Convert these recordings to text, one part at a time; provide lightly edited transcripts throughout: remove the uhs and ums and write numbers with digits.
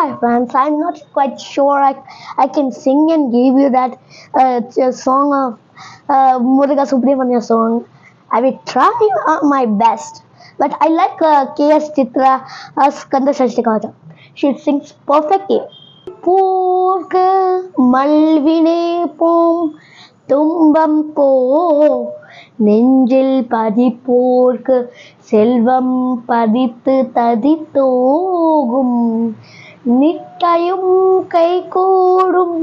Hi friends, I'm not quite sure I can sing and give you that song of Muruga Subramanya song. I will try my best. But I like K.S. Chitra as Skanda Shashikata. She sings perfectly. போர்க்க மல்வினே போம் துன்பம் போ நெஞ்சில் பதிப்போர்க்கு செல்வம் பதித்து ததித்தோகும் நிட்டயும் கைகூடும்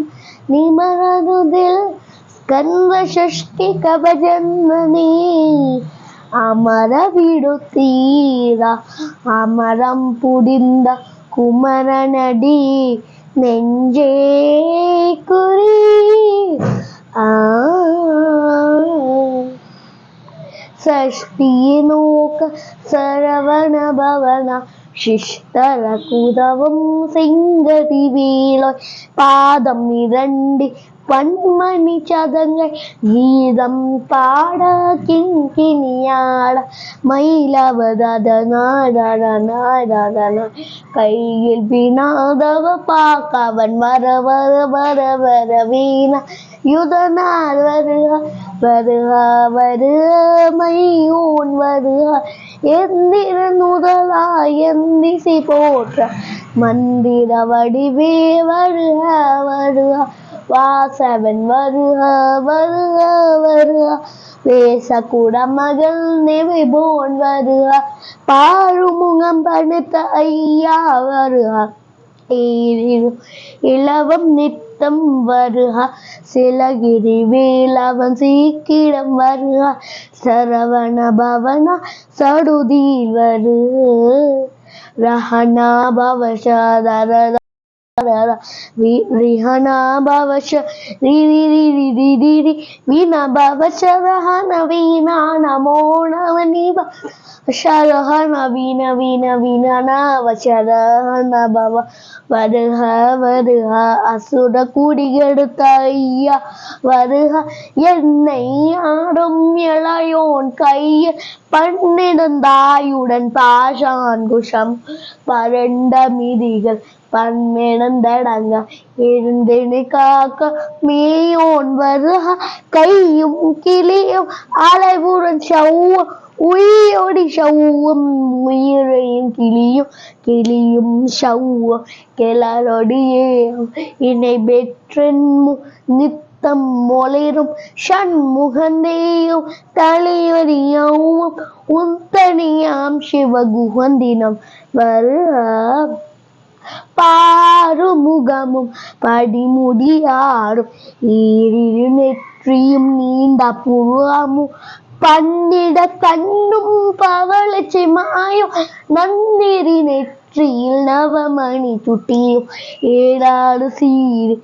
நிமரதுதில் ஸ்கந்த ஷஷ்டி கவஜன்மனே அமர விடுத்தீரா அமரம் புடிந்த குமரனடி நெஞ்சே குறி சஷ்டியினோக்க சரவண பவன சிஷ்டர குதவம் சிங்கதி வேலோய் பாதம் இரண்டி பன்மணி சதங்கள் கீதம் பாட கிங்கினியாட மயிலவதனாடனாடனாடன கையில் பினாதவ பாக்கவன் வர வர வர வர வீண யுதனார் வருக வருக வருக மையோன் வருக எந்திர நுதலா எந்திசை போற்ற மந்திர வடிவே வருக வருக வாசவன் வருக வருக வருக வேச குடமகள் நெவிபோன் வருக பாழுமுகம் படுத்த ஐயா வருக இளவம் நித்தம் வருக சிலகிரி வேலவன் சீக்கிரம் வருக சரவண பவன சடுதியில் வரு ரஹனா பவசதர ரிஹனா பவச ரி வீணா பவச ரஹன வீணா நமோ நவனிப ஷரஹன வீண வீண வீணன வசரஹன பவ வருக வருக அசுர குடிகெடுத்த ஐயா வருக என்னை ஆடும் இளையோன் கையில் பன்னிடந்தாயுடன் பாஷான் குஷம் பரண்ட மிதிகள் பன்மிடந்தடங்க எழுந்தினு காக்க மேயோன் வருக கையும் கிளியும் அலைவுடன் சௌவம் உயிரொடி சௌவம் உயிரையும் கிளியும் சௌவம் கிளரொடியேயும் இணை பெற்றன் நித்தம் மொளிரும் ஷண்முகந்தேயும் தலைவரியாவும் உந்தனியாம் சிவகுகந்தினம் வருக பாருமுகமும் படிமுடியாடும் ஈரிரு நெற்றியும் நீண்ட புருவமும் பன்னிட கண்ணும் பவளச்சை மாயும் நன்னிரி நெற்றியில் நவமணி சுட்டியும் ஏழாடு சீரு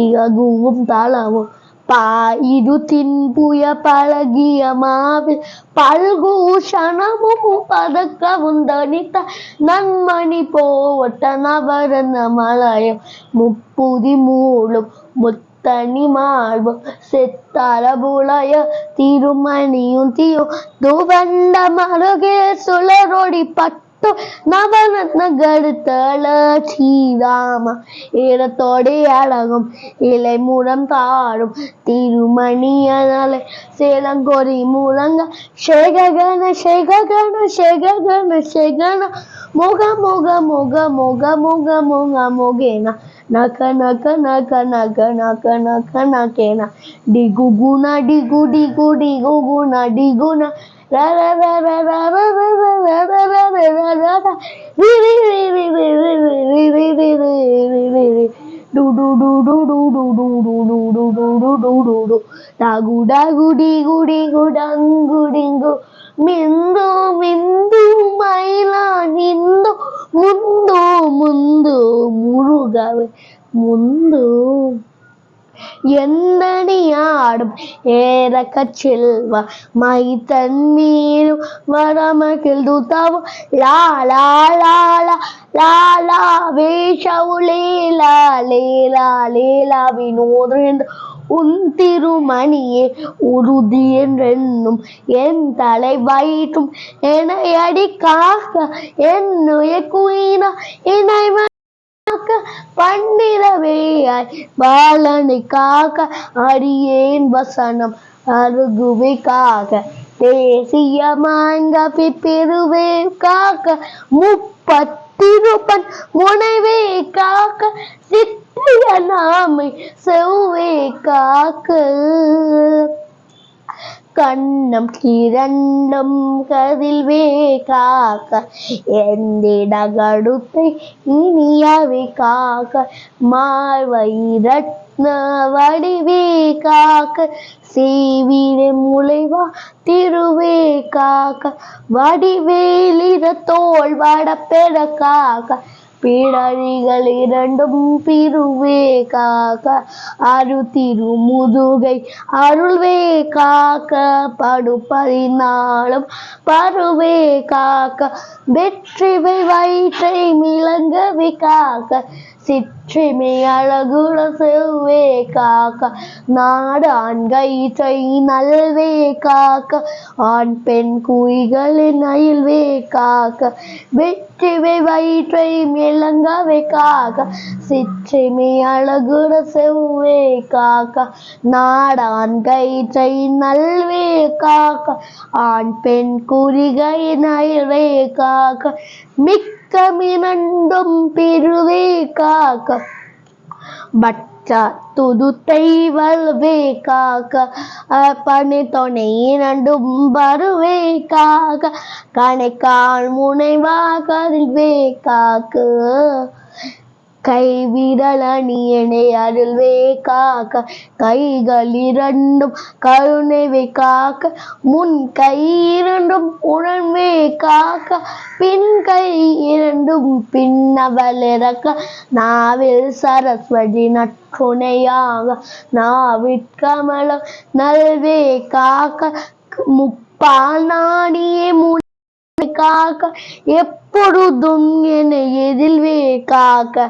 இககுவும் தளவும் பாயிடு தின்புய பழகிய மாவில் பல்கூஷணமும் பதக்கவும் தனித்த நன்மணி போவட்ட நவரன மலயம் முப்புதி மூலும் முத்தனி மாழ்வும் செத்தரபுளைய திருமணியும் தீயும் துவண்ட மருகே சுழரொடி பட்டு நவரத்ன கடுத்தள சீதாம ஈரத்தோടെ அழகும் இலை முறம் தாடும் திருமணியனலை சேலங்கொடி முழங்க சேககன சேககன சேககன சேகன முக முக முக முக முக முக முகேன நக நக நக நக நக நக நகேன டிகுகுண டிகு டிகு டிகுகுண டிகுண மிந்து மிந்து மயிலானிந்து முந்து முந்து முருகவே முந்து எந்தனியாடும் ஏறக்க செல்வ மை தன்மீரும் வரமகில் துதவும் லாலா லாலா லாலா வேஷவு லேலா லேலா லேலா வினோதேந்திர உன் திருமணியே உறுதி என்றென்னும் என் தலை வயிற்றும் என அடிக்காக என்னுய குயினா இணைவ பன்னிரவேயாய் பாலனை காக்க அடியேன் வசனம் அருகுவை காக்க தேசிய மாங்கவி பெருவே காக்க முப்பத்திருப்பன் முனைவே காக்க சித்திய நாமை செவ்வே காக்க கண்ணம் கிரண்டம் கதில்வே காக்க எந்திட கடுத்தை இனியவே காக்க மார்வை ரத்ன வடிவே காக்க சேவிரே முளைவா திருவே காக்க வடிவேலிர தோல் வடப்பெற காக்க பிடரிகள் இரண்டும் பிருவே காக்க அரு திருமுதுகை அருள்வே காக்க படுபதினாலும் பருவே காக்க வெற்றிவை வயிற்றை மிளங்கவே காக்க சிற்றிமை அழகுல செவ்வே காக்க நாடு ஆண்கயிற்றை நல்வே காக்க ஆண் பெண் குயிகளின் அயில்வே காக்க வெற்றிவை வயிற்றை மிளங்கவே காக்க சிற்றிமை அழகுல செவ்வே காக்க நாடான் கயிற்றை நல்வே காக்க ஆண் பெண் குறிகளின் அயில்வே காக்க மிக்கமிரண்டும் பிருவே காக்க பட்ச துதுத்தை வல்வே காக்க பனை தொனை இரண்டும் பருவே காக்க கணைக்கால் முனைவா கதில்வே காக்க கைவிரல் அணியனை அருள்வே காக்க கைகள் இரண்டும் கருணைவே காக்க முன் கை இரண்டும் உணர்வே காக்க பின் கை இரண்டும் பின்னவளிறக்க நாவில் சரஸ்வதி நற்றுணையாக நாவிற்கமலம் நல்வே காக்க முப்பால் நாடியே காக்க எப்பொழுதும் என எதில்வே காக்க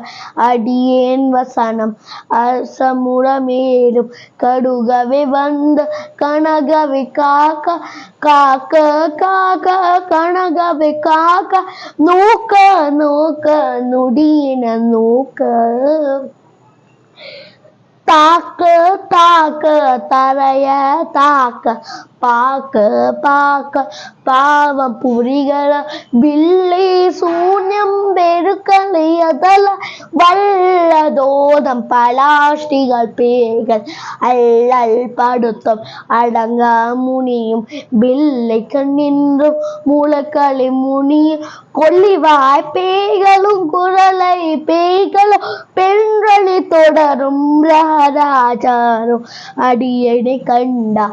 அடியேன் வசனம் அரசமுடமேடும் கடுகவே வந்த கனகவே காக்க காக்க காக்க கனகவே காக்க நோக்க நோக்க நொடியின நோக்க தாக்க தாக்க தரைய தாக்க பாக்க பாக்க பாவம் புரிகள வில்லை சூன்யம் பெருக்கலை அதல வல்லதோதம் பலாஷ்டிகள் பேய்கள் அல்லல் படுத்தம் அடங்க முனியும் வில்லை கண்ணின்றும் மூலக்களை முனியும் கொல்லிவாய் பேய்களும் குரலை பேய்களும் பெண்களை தொடரும் ராஜாரும் அடியனை கண்டா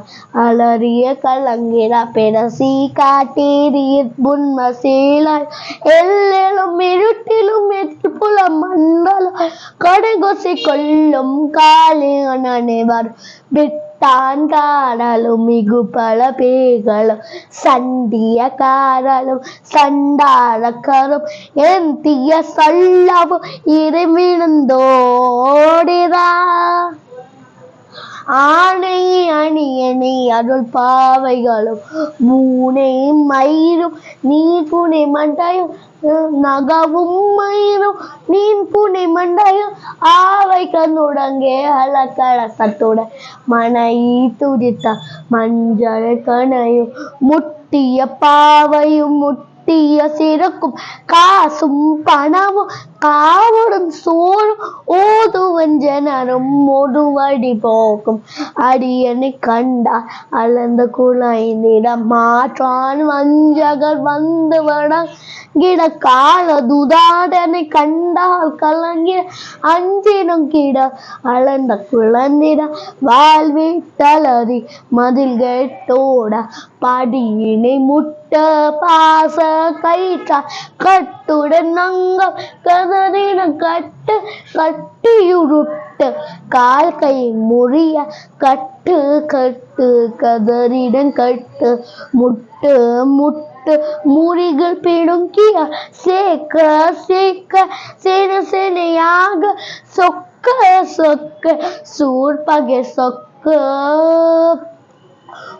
அலறிய கலங்கிட பெரசி காட்டேறிய புன்ம சேலாய் எல்லும் இருட்டிலும் எட்டுப்புல மண்டலம் கடைகொசை கொள்ளும் காலின் அனைவர் விட்டான் காடலும் மிகு பல பேய்களும் சண்டிய காரலும் சண்டாரக்கரும் என் தீய சொல்லவும் இறைவிழுந்தோடிரா ஆனை அணியனை அருள் பாவைகளும் மூனை மயிரும் நீ புனை மண்டையும் நகவும் மயிரும் நீன் புனை மண்டையும் ஆவை கண்ணுடங்கே அலக்கட சத்துடன் மனை துடித்த மஞ்சள் கனையும் முட்டிய பாவையும் முட்டிய சிறக்கும் காசும் பணமும் காவடும் சோறும் ஓதுவன் ஜனரும் ஒடுவடி போக்கும் அடியனை கண்டா அலந்த குலைந்திடம் மாற்றான் வஞ்சகர் வந்து வடங்கிட கால துதாடனை கண்டால் கலங்கிட அஞ்சினும் கிட அலந்த குழந்திட வாழ்விட்டலறி மதில் கேட்டோட படியினை முட்ட பாச கயிற்றா கட்டுடன் நங்கம் கதறின கட்டு கட்டியுருட்டு கால் கை முறிய கட்டு கட்டு கதறிடன் கட்டு முட்டு முட்டு முறிகள் பிடுங்கிய சேக்க சேக்க சேன சேனையாக சொக்க சொக்க சூர்பகை சொக்க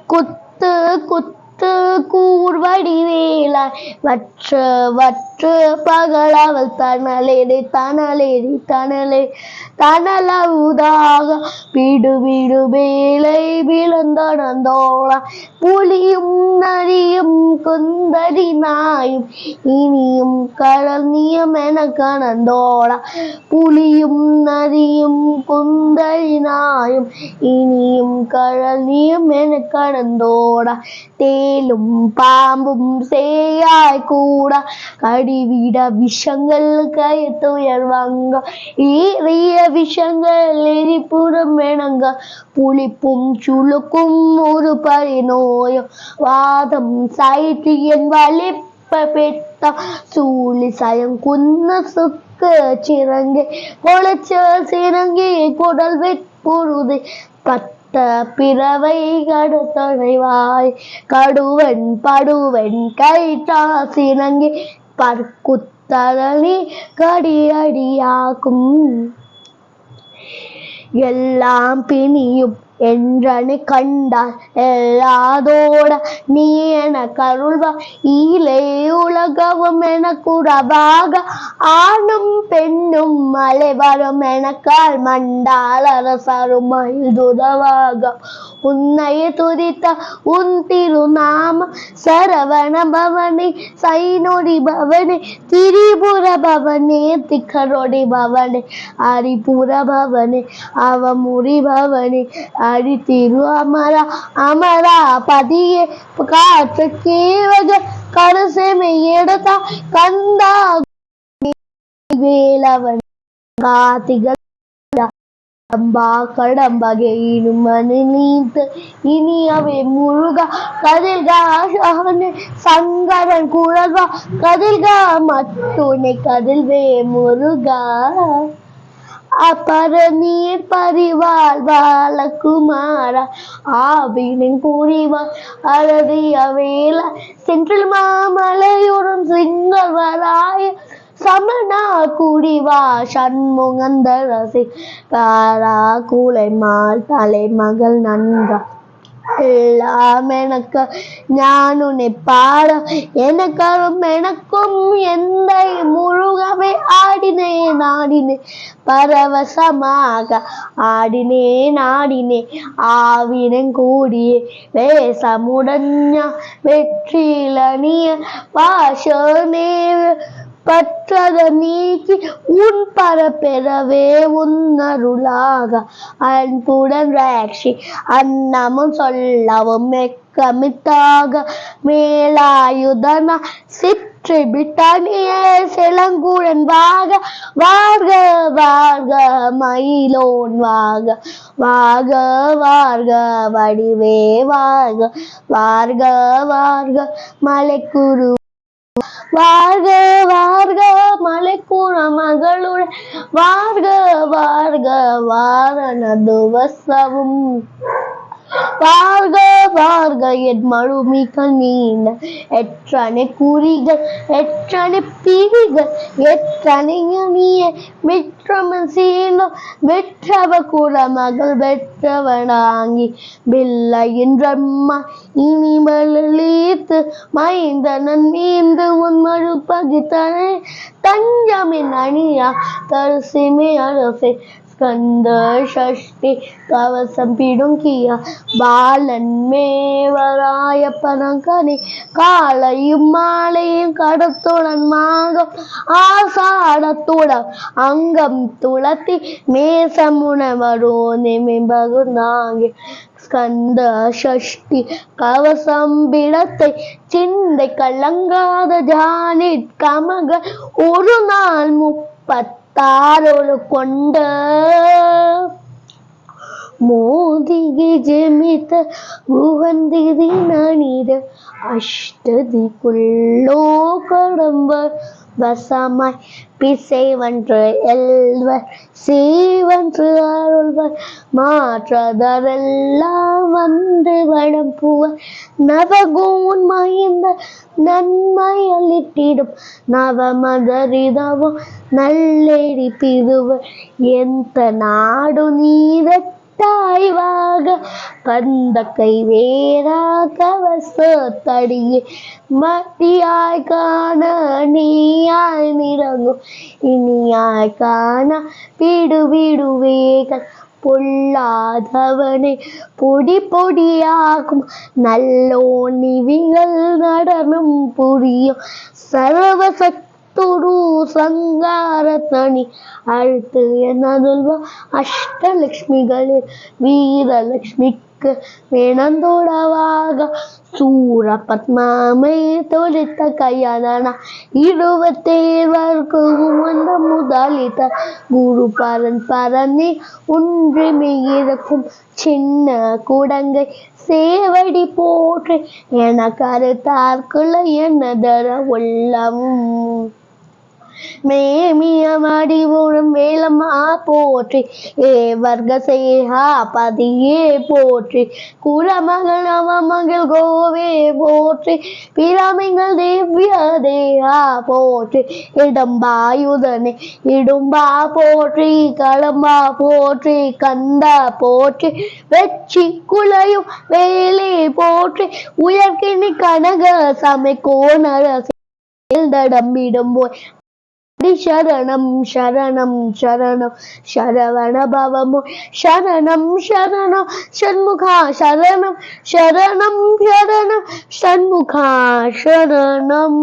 குத்து குத்து கூர்வடி வேலாய் வற்ற வற்ற பற்று பகலவள் தனலேடி தனலேடி தனலே தனலவுதாக விடு விடு வேலை விழுந்தடந்தோள புலியும் நரியும் குந்தரி நாயும் இனியும் கடல் நீயம் என கணந்தோள புலியும் நரியும் குந்தரி நாயும் இனியும் கடல் நீயம் என கடந்தோட தேலும் பாம்பும் சேயாய் கூட கடிவிட விஷங்கள் கயத்துயர்வாங்க ஈரிய விஷங்கள் எரிப்புறம் வேணங்க புளிப்பும் சுளுக்கும் ஒரு பரிநோயம் வாதம் சைற்றியன் வலிப்ப பெட்ட சூழி சயம் குன்ன சுக்க சிறங்கி பொழைச்ச சிறங்கி குடல் வெட்புறுதி பிறவை கடுத்தடைவாய் கடுவன் படுவன் கைட்டா சிறங்கி பற்குத்தழி கடியடியாக்கும் எல்லாம் பிணியும் என்றனை கண்டால் எல்லாதோட நீ என கருள்வா ஈலே உலகவும் என குறவாக ஆணும் பெண்ணும் மலை வரும் எனக்கால் மண்டால் அரசரும் மயில்துதவாக உன்னையே துதித்த உன் திருநாம சரவண பவனே சைனொடி பவனே திரிபுர பவனே திக்கரொடி பவனே ஹரிபுர பவனே அவமுரி பவனே அடி திரு அமரா அமரா பதியே காற்று கேவக கருசெமை எடுத்தா கந்தா வேலவன் காத்திகள் கடம்பகை இனுமனு நீத்து இனி அவை முருகா கதில்கா சங்கரன் குழல்வா கதில்கா மட்டுனை கதில்வே முருகா அப்பர நீர் பரிவாள் பாலகுமாரா ஆவினின் புரிவாள் அழகிய வேல சென்றில் மாமலையுடன் சிங்கள் வராய சமணா குடிவா சண்முகந்தரசி காரா கூலைமால் தலைமகள் நன்றா எல்லாம் எனக்கு ஞானுனை பாட எனக்கரும் எனக்கும் எந்த முருகவே ஆடினே நாடினே பரவசமாக ஆடினே நாடினே ஆவினன் கூடியே வேசமுடன் வெற்றிலனிய பாஷனே பற்றத நீக்கி உன் பரப்பெறவே உன்னருளாக அன்புடன் ராட்சி அன்னமும் சொல்லவும் மெக்கமித்தாக மேலாயுதனா சிற்றி பிட்டனியே சிலங்குடன் வாக வார்க வார்க மயிலோன் வாக வாக வார்க வடிவே வார்க வார்க வார்க மலைக்குரு வார்க வார்க மலைக்கூற மகளுடன் வார்க வார்க வாரணதுவசவும் வார்க வார்க என் மழுமிகள் நீண்ட எற்றனை குறிகள் எற்றனை பிரிகள் எற்றனை நீய வெற்றமன் சீர்ந்தோம் வெற்றவ குலமகள் வெற்றவனாங்கி பிள்ளையின் பிரம்மா இனிமலீத்து மைந்தனன் மீந்து உன் மழுப்பகித்தனை தஞ்சமின் அணியா தரிசிமே அரசே ஸ்கந்த ஷஷ்டி கவசம் பிடுங்கிய பாலன் மேவராய பனங்கனி காலையும் மாலையும் கடத்துடன் மாங்கம் ஆசாடத்துடன் அங்கம் துளத்தி மேசமுனவரோ நிமிபகுநாங்கி ஸ்கந்த ஷஷ்டி கவசம் பிடத்தை சிந்தை கலங்காத ஜானி கமக ஒரு நாள் 36 கொண்ட மோதிಗೆ ಜಮಿತ ಭುವಂದಿದಿ ನಾನಿದ அஷ்டதிக்குள்ளோ கடம்ப வசமாய் பிசைவன்று எல்வர் சீவன்று அருள்வர் மாற்றதரெல்லாம் வந்து வடம்புவர் நவகோன் மகிந்த நன்மை அளித்திடும் நவமதரிதவோ நல்லெடி பிதுவர் எந்த நாடு நீதற்க தாய்வாக பந்த கை வேரா கவசத்தடியே மத்தியாய் காண நீயாய் நிறங்கும் இனியாய் காண விடு விடுவேகள் பொல்லாதவனே பொடி பொடியாகும் நல்லோ நிவிகள் நடனம் புரியும் சர்வசக்துரு சங்கார தனி அடுத்து என்னதுல்வா அஷ்டலக்ஷ்மிகளில் வீரலக்ஷ்மிக்கு வேணந்தோடவாக சூர பத்மாமை தொழித்த கையானா 27 வந்த முதலித்த குரு பரனே ஒன்றுமே இருக்கும் சின்ன குடங்கை சேவடி போற்று என கருத்தார்க்குள்ள என்னதர உள்ளமும் மேமியமடி ஊழும் வேலம்மா போற்றி ஏ வர்க்க சேஹா பதியே போற்றி குலமகள் நவமகள் கோவே போற்றி பிரமிகள் திவ்ய தேஹா போற்றி இடம்பாயுதனே இடும்பா போற்றி களம்பா போற்றி கந்தா போற்றி வெச்சி குலையும் வேலே போற்றி உயர்கிணி கனக சமைக்கோணரசிடம் போய் சரணம் சரணம் சரணம் சரவண பவமோ சரணம் சரணம் ஷண்முகா சரணம் சரணம் சரணம் ஷண்முகா சரணம்.